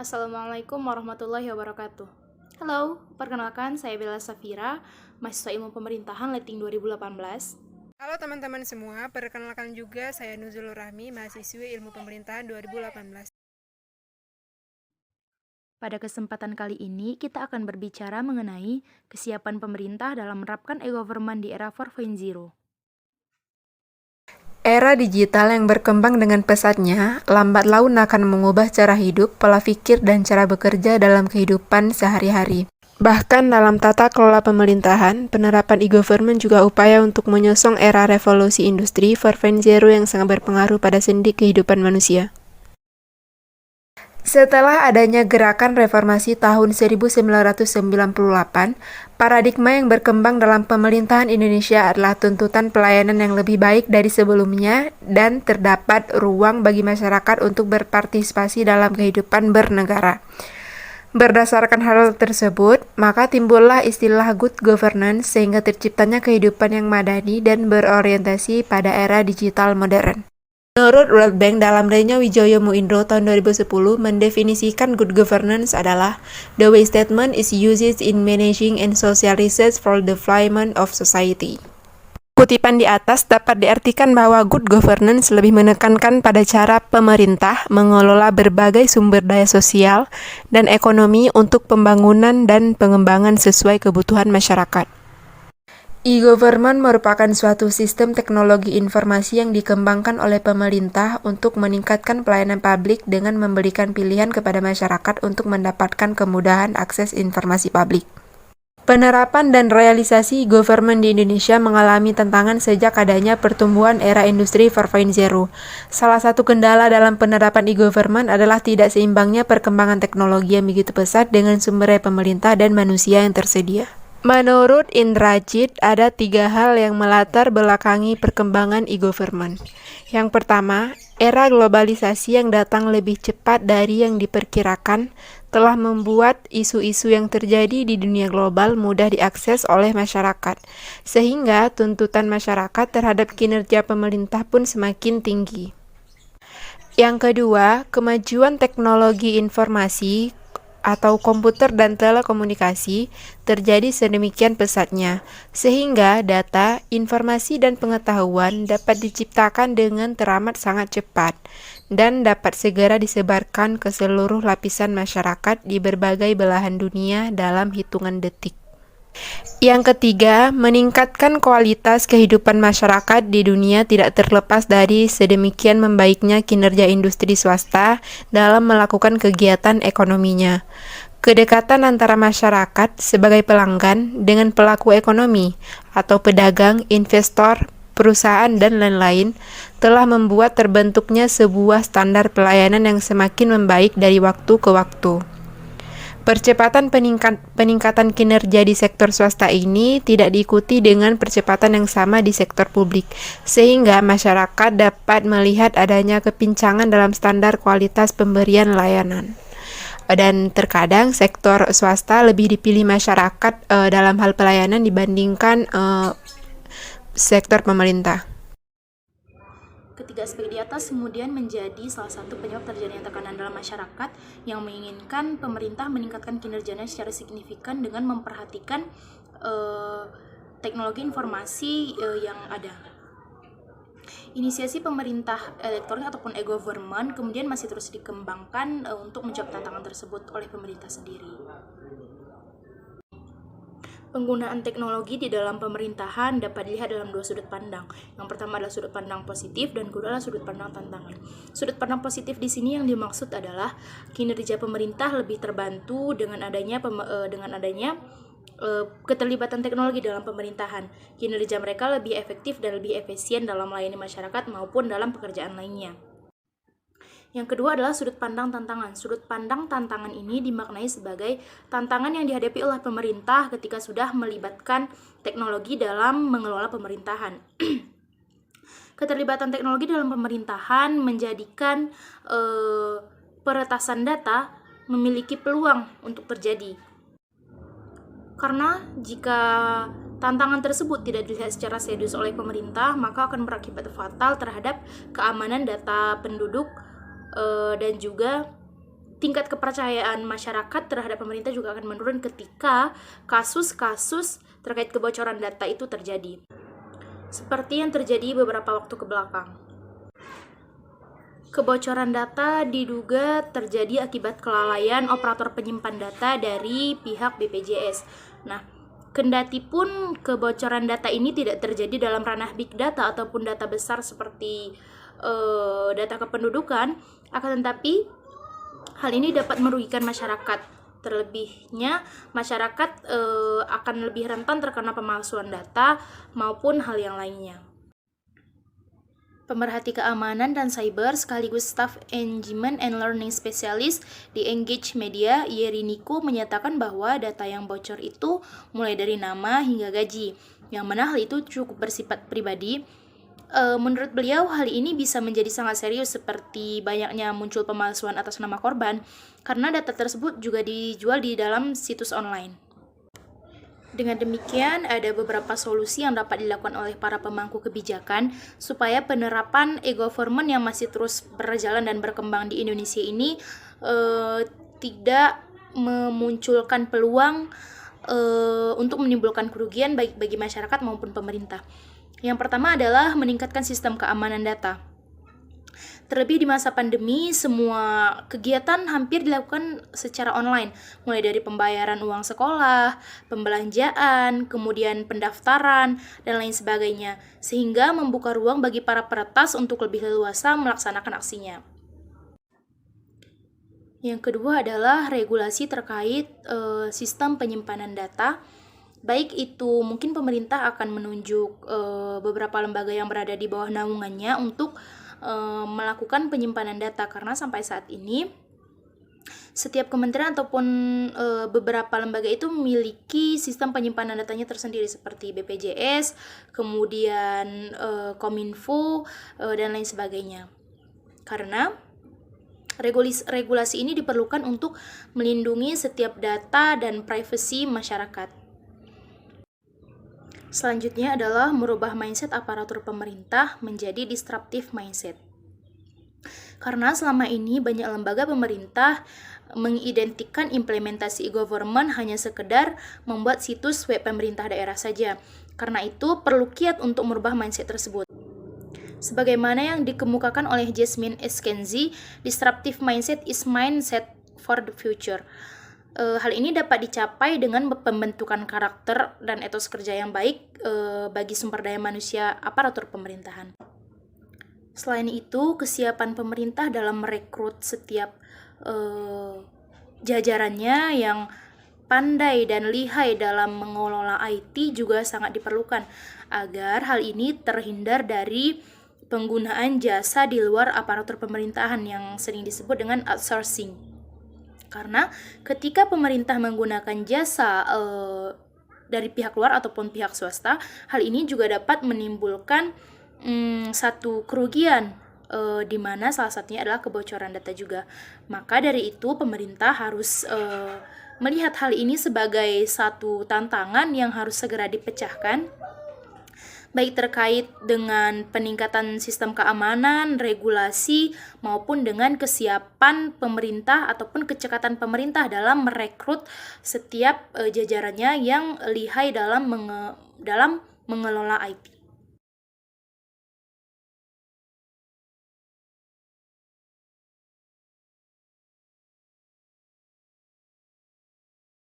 Assalamualaikum warahmatullahi wabarakatuh. Halo, perkenalkan saya Bella Safira, mahasiswa Ilmu Pemerintahan Letting 2018. Halo teman-teman semua, perkenalkan juga saya Nuzulur Rahmi, mahasiswi Ilmu Pemerintahan 2018. Pada kesempatan kali ini, kita akan berbicara mengenai kesiapan pemerintah dalam menerapkan e-government di era 4.0. Era digital yang berkembang dengan pesatnya, lambat laun akan mengubah cara hidup, pola pikir, dan cara bekerja dalam kehidupan sehari-hari. Bahkan dalam tata kelola pemerintahan, penerapan e-government juga upaya untuk menyosong era revolusi industri 4.0 yang sangat berpengaruh pada sendi kehidupan manusia. Setelah adanya gerakan reformasi tahun 1998, paradigma yang berkembang dalam pemerintahan Indonesia adalah tuntutan pelayanan yang lebih baik dari sebelumnya dan terdapat ruang bagi masyarakat untuk berpartisipasi dalam kehidupan bernegara. Berdasarkan hal tersebut, maka timbullah istilah good governance sehingga terciptanya kehidupan yang madani dan berorientasi pada era digital modern. Menurut World Bank, dalam Renya Wijoyo Muindro tahun 2010 mendefinisikan good governance adalah the way statement is used in managing and social research for the development of society. Kutipan di atas dapat diartikan bahwa good governance lebih menekankan pada cara pemerintah mengelola berbagai sumber daya sosial dan ekonomi untuk pembangunan dan pengembangan sesuai kebutuhan masyarakat. E-government merupakan suatu sistem teknologi informasi yang dikembangkan oleh pemerintah untuk meningkatkan pelayanan publik dengan memberikan pilihan kepada masyarakat untuk mendapatkan kemudahan akses informasi publik. Penerapan dan realisasi e-government di Indonesia mengalami tantangan sejak adanya pertumbuhan era industri 4.0. Salah satu kendala dalam penerapan e-government adalah tidak seimbangnya perkembangan teknologi yang begitu pesat dengan sumber daya pemerintah dan manusia yang tersedia. Menurut Indrajit, ada 3 hal yang melatar belakangi perkembangan e-government. Yang pertama, era globalisasi yang datang lebih cepat dari yang diperkirakan telah membuat isu-isu yang terjadi di dunia global mudah diakses oleh masyarakat, sehingga tuntutan masyarakat terhadap kinerja pemerintah pun semakin tinggi. Yang kedua, kemajuan teknologi informasi atau komputer dan telekomunikasi terjadi sedemikian pesatnya, sehingga data, informasi, dan pengetahuan dapat diciptakan dengan teramat sangat cepat dan dapat segera disebarkan ke seluruh lapisan masyarakat di berbagai belahan dunia dalam hitungan detik. Yang ketiga, meningkatkan kualitas kehidupan masyarakat di dunia tidak terlepas dari sedemikian membaiknya kinerja industri swasta dalam melakukan kegiatan ekonominya. Kedekatan antara masyarakat sebagai pelanggan dengan pelaku ekonomi atau pedagang, investor, perusahaan, dan lain-lain telah membuat terbentuknya sebuah standar pelayanan yang semakin membaik dari waktu ke waktu. Percepatan peningkatan kinerja di sektor swasta ini tidak diikuti dengan percepatan yang sama di sektor publik, sehingga masyarakat dapat melihat adanya kepincangan dalam standar kualitas pemberian layanan. Dan terkadang sektor swasta lebih dipilih masyarakat dalam hal pelayanan dibandingkan sektor pemerintah. Ketiga aspek di atas kemudian menjadi salah satu penyebab terjadinya tekanan dalam masyarakat yang menginginkan pemerintah meningkatkan kinerjanya secara signifikan dengan memperhatikan teknologi informasi yang ada. Inisiasi pemerintah elektronik ataupun e-government kemudian masih terus dikembangkan untuk menjawab tantangan tersebut oleh pemerintah sendiri. Penggunaan teknologi di dalam pemerintahan dapat dilihat dalam 2 sudut pandang. Yang pertama adalah sudut pandang positif dan kedua adalah sudut pandang tantangan. Sudut pandang positif di sini yang dimaksud adalah kinerja pemerintah lebih terbantu dengan adanya keterlibatan teknologi dalam pemerintahan. Kinerja mereka lebih efektif dan lebih efisien dalam melayani masyarakat maupun dalam pekerjaan lainnya. Yang kedua adalah sudut pandang tantangan. Sudut pandang tantangan ini dimaknai sebagai tantangan yang dihadapi oleh pemerintah ketika sudah melibatkan teknologi dalam mengelola pemerintahan. Keterlibatan teknologi dalam pemerintahan menjadikan peretasan data memiliki peluang untuk terjadi. Karena jika tantangan tersebut tidak dilihat secara serius oleh pemerintah, maka akan berakibat fatal terhadap keamanan data penduduk dan juga tingkat kepercayaan masyarakat terhadap pemerintah juga akan menurun ketika kasus-kasus terkait kebocoran data itu terjadi. Seperti yang terjadi beberapa waktu ke belakang. Kebocoran data diduga terjadi akibat kelalaian operator penyimpan data dari pihak BPJS. Nah, kendati pun kebocoran data ini tidak terjadi dalam ranah big data ataupun data besar seperti data kependudukan, akan tetapi hal ini dapat merugikan masyarakat. Terlebihnya, masyarakat akan lebih rentan terkena pemalsuan data maupun hal yang lainnya. Pemerhati keamanan dan cyber sekaligus Staff Engagement and Learning Specialist di Engage Media, Yeriniko menyatakan bahwa data yang bocor itu mulai dari nama hingga gaji, yang mana hal itu cukup bersifat pribadi. Menurut beliau, hal ini bisa menjadi sangat serius seperti banyaknya muncul pemalsuan atas nama korban, karena data tersebut juga dijual di dalam situs online. Dengan demikian, ada beberapa solusi yang dapat dilakukan oleh para pemangku kebijakan supaya penerapan e-government yang masih terus berjalan dan berkembang di Indonesia ini tidak memunculkan peluang untuk menimbulkan kerugian baik bagi masyarakat maupun pemerintah. Yang pertama adalah meningkatkan sistem keamanan data. Terlebih di masa pandemi, semua kegiatan hampir dilakukan secara online, mulai dari pembayaran uang sekolah, pembelanjaan, kemudian pendaftaran, dan lain sebagainya, sehingga membuka ruang bagi para peretas untuk lebih leluasa melaksanakan aksinya. Yang kedua adalah regulasi terkait sistem penyimpanan data. Baik itu mungkin pemerintah akan menunjuk beberapa lembaga yang berada di bawah naungannya untuk melakukan penyimpanan data, karena sampai saat ini setiap kementerian ataupun beberapa lembaga itu memiliki sistem penyimpanan datanya tersendiri seperti BPJS, kemudian Kominfo dan lain sebagainya. Karena regulasi ini diperlukan untuk melindungi setiap data dan privasi masyarakat. Selanjutnya adalah merubah mindset aparatur pemerintah menjadi disruptive mindset. Karena selama ini banyak lembaga pemerintah mengidentikan implementasi e-government hanya sekedar membuat situs web pemerintah daerah saja. Karena itu perlu kiat untuk merubah mindset tersebut. Sebagaimana yang dikemukakan oleh Jasmine Eskenzi, disruptive mindset is mindset for the future. Hal ini dapat dicapai dengan pembentukan karakter dan etos kerja yang baik bagi sumber daya manusia aparatur pemerintahan. Selain itu, kesiapan pemerintah dalam merekrut setiap jajarannya yang pandai dan lihai dalam mengelola IT juga sangat diperlukan agar hal ini terhindar dari penggunaan jasa di luar aparatur pemerintahan yang sering disebut dengan outsourcing. Karena ketika pemerintah menggunakan jasa dari pihak luar ataupun pihak swasta, hal ini juga dapat menimbulkan satu kerugian, di mana salah satunya adalah kebocoran data juga. Maka dari itu pemerintah harus melihat hal ini sebagai satu tantangan yang harus segera dipecahkan, baik terkait dengan peningkatan sistem keamanan, regulasi, maupun dengan kesiapan pemerintah ataupun kecekatan pemerintah dalam merekrut setiap jajarannya yang lihai dalam mengelola IT.